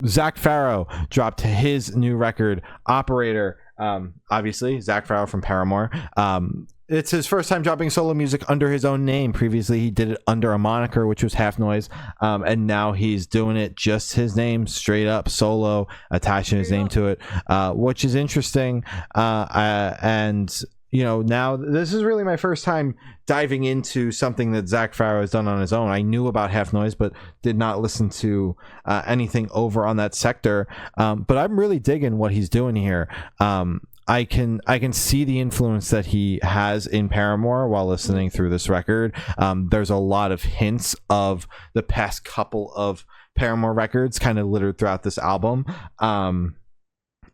Zac Farro dropped his new record, Operator. Obviously, Zac Farro from Paramore. It's his first time dropping solo music under his own name. Previously, he did it under a moniker, which was Half Noise, and now he's doing it just his name, straight up solo, attaching his name to it, which is interesting. And now this is really my first time diving into something that Zac Farro has done on his own. I knew about Half Noise, but did not listen to anything over on that sector. But I'm really digging what he's doing here. I can see the influence that he has in Paramore while listening through this record. There's a lot of hints of the past couple of Paramore records kind of littered throughout this album.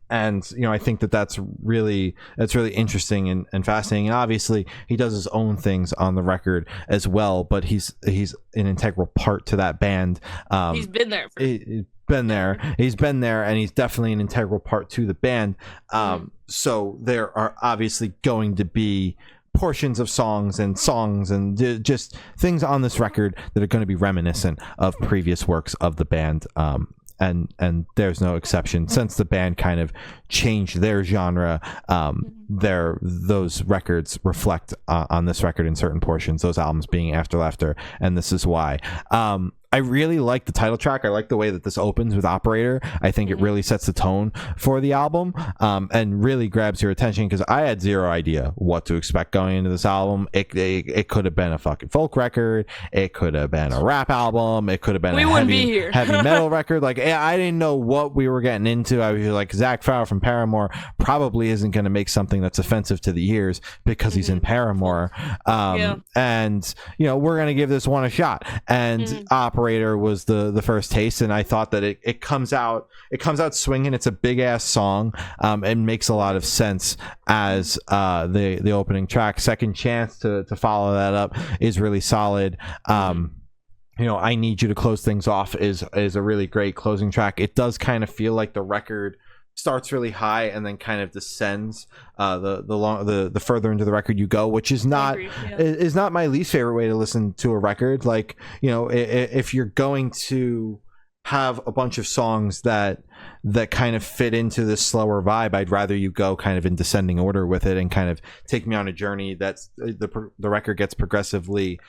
And I think that's really interesting and fascinating. And obviously he does his own things on the record as well, but he's an integral part to that band. He's been there He's been there, and he's definitely an integral part to the band. So there are obviously going to be portions of songs and just things on this record that are going to be reminiscent of previous works of the band. And there's no exception since the band kind of changed their genre. Those records reflect on this record in certain portions, those albums being After Laughter and This Is Why. I really like the title track. I like the way that this opens with Operator. I think it really sets the tone for the album, and really grabs your attention, because I had zero idea what to expect going into this album. It could have been a fucking folk record. It could have been a rap album. It could have been heavy metal record. Like, I didn't know what we were getting into. I was like, Zac Farro from Paramore probably isn't going to make something that's offensive to the ears because he's in Paramore. And we're going to give this one a shot. And Operator was the first taste, and I thought that it comes out swinging. It's a big ass song, and makes a lot of sense as the opening track. Second Chance to follow that up is really solid. I Need You to Close Things Off is a really great closing track. It does kind of feel like the record starts really high and then kind of descends the further into the record you go, which is not my least favorite way to listen to a record. Like, if you're going to have a bunch of songs that kind of fit into this slower vibe, I'd rather you go kind of in descending order with it and kind of take me on a journey that's the record gets progressively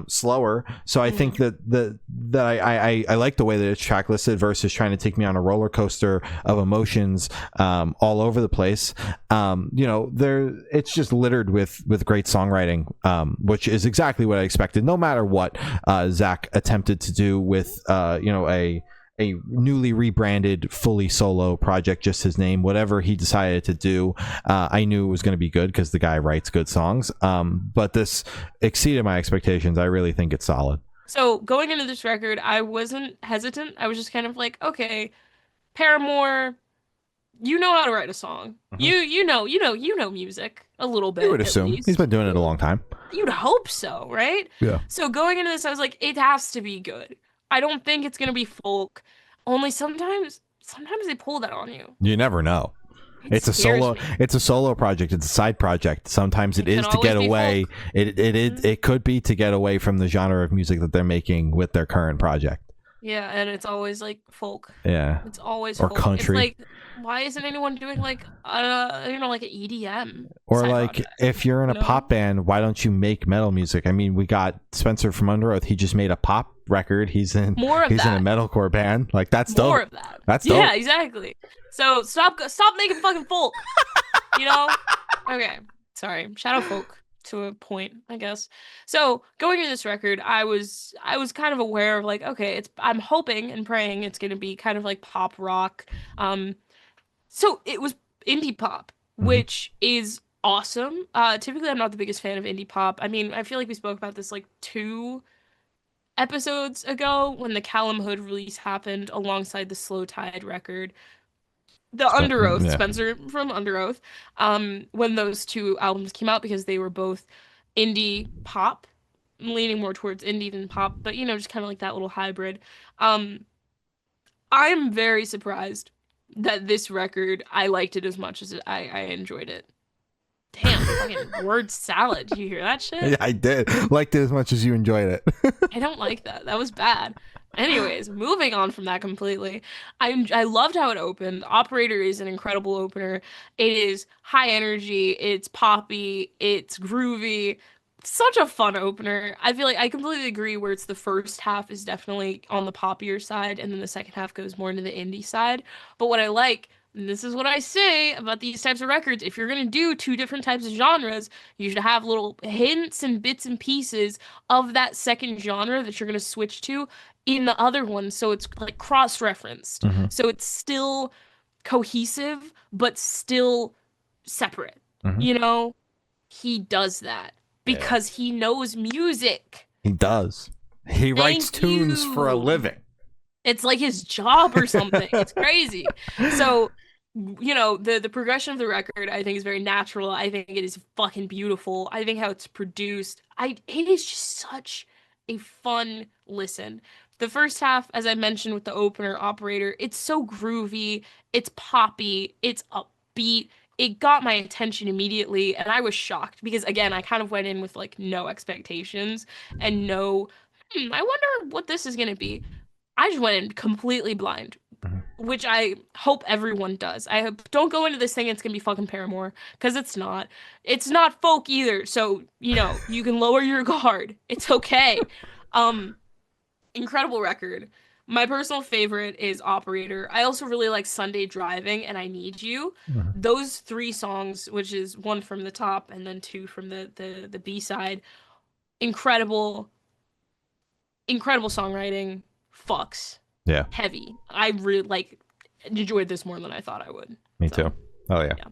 slower. So I think that I like the way that it's track listed versus trying to take me on a roller coaster of emotions all over the place. It's just littered with great songwriting, which is exactly what I expected, no matter what Zac attempted to do with a newly rebranded fully solo project, just his name. Whatever he decided to do, I knew it was going to be good because the guy writes good songs, but this exceeded my expectations. I really think it's solid. So going into this record, I wasn't hesitant. I was just kind of like, okay, Paramore, you know how to write a song. You know music a little bit. You would assume he's been doing it a long time. You'd hope so, right? Yeah. So going into this, I was like, it has to be good. I don't think it's gonna be folk. Only sometimes they pull that on you. You never know. It's a solo project. It's a side project. Sometimes it is to get away. It could be to get away from the genre of music that they're making with their current project. Yeah, and it's always like folk. Yeah. It's always or folk. Country. It's like, why isn't anyone doing like like an EDM? Or like project? If you're in a pop band, why don't you make metal music? I mean, we got Spencer from Under Oath. He just made a pop record. He's in a metalcore band. Like, that's dope. More of that. That's dope. Yeah, exactly. So stop making fucking folk. Okay. Sorry. Shadow folk to a point, I guess. So going into this record, I was kind of aware of like, okay, I'm hoping and praying it's gonna be kind of like pop rock. So it was indie pop, which is awesome. Typically I'm not the biggest fan of indie pop. I mean, I feel like we spoke about this like 2 episodes ago when the Callum Hood release happened alongside the Slow Tide record. Under Oath, yeah. Spencer from Under Oath, when those 2 albums came out, because they were both indie pop, leaning more towards indie than pop, but just kind of like that little hybrid. I'm very surprised that this record, I liked it as much as I enjoyed it. Damn, fucking word salad. Did you hear that shit? Yeah, I did. Liked it as much as you enjoyed it. I don't like that. That was bad. Anyways, moving on from that completely. I loved how it opened. Operator is an incredible opener. It is high energy, it's poppy, it's groovy. Such a fun opener. I feel like I completely agree where it's the first half is definitely on the poppier side and then the second half goes more into the indie side. But what I like, and this is what I say about these types of records, if you're gonna do two different types of genres, you should have little hints and bits and pieces of that second genre that you're gonna switch to in the other one, so it's like cross-referenced. Hmm. So it's still cohesive, but still separate. Hmm. You know, he does that Yeah, because he knows music. he does. He writes Thank tunes for a you. living. It's like his job or something. It's crazy. So, the progression of the record I think is very natural. I think it is fucking beautiful. I think how it's produced. It is just such a fun listen. The first half, as I mentioned with the opener operator, it's so groovy, it's poppy, it's upbeat. It got my attention immediately, and I was shocked because again, I kind of went in with like no expectations and no, I wonder what this is gonna be. I just went in completely blind, Mhm. which I hope everyone does. I hope don't go into this thing it's gonna be fucking Paramore because it's not. It's not folk either. So, you can lower your guard. It's okay. Um, Incredible record. My personal favorite is Operator. I also really like Sunday Driving and I Need You. Mhm. Those three songs, which is one from the top and then two from the B side, incredible incredible songwriting. Fucks. Yeah, Heavy. I really enjoyed this more than I thought I would. me So, too. Oh yeah. yeah.